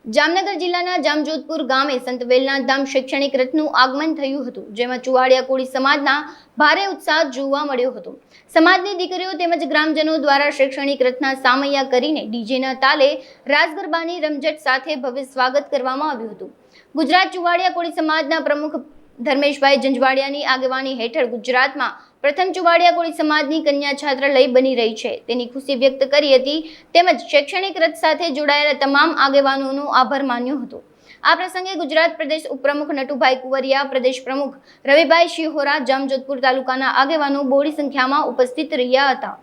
જામનગર જિલ્લાના જામજોધપુર ગામે સંત વેલના ધામ શૈક્ષણિક રથનું આગમન થયું હતું, જેમાં ચુવાડિયા કોળી સમાજના ભારે ઉત્સાહ જોવા મળ્યો હતો। સમાજની દીકરીઓ તેમજ ગ્રામજનો દ્વારા શૈક્ષણિક રથના સામૈયા કરીને ડીજેના તાલે રાસ ગરબાની રમઝટ સાથે ભવ્ય સ્વાગત કરવામાં આવ્યું હતું। ગુજરાત ચુવાડિયા કોળી સમાજના પ્રમુખ ધર્મેશભાઈ જંજવાડિયાની આગેવાની હેઠળ ગુજરાતમાં પ્રથમ ચુવાડિયા કોળી સમાજની કન્યા છાત્રાલય બની રહી છે, તેની ખુશી વ્યક્ત કરી હતી તેમજ શૈક્ષણિક રથ સાથે જોડાયેલા તમામ આગેવાનોનો આભાર માન્યો હતો। આ પ્રસંગે ગુજરાત પ્રદેશ ઉપપ્રમુખ નટુભાઈ કુંવરિયા, પ્રદેશ પ્રમુખ રવિભાઈ શિહોરા, જામજોધપુર તાલુકાના આગેવાનો બોડી સંખ્યામાં ઉપસ્થિત રહ્યા હતા।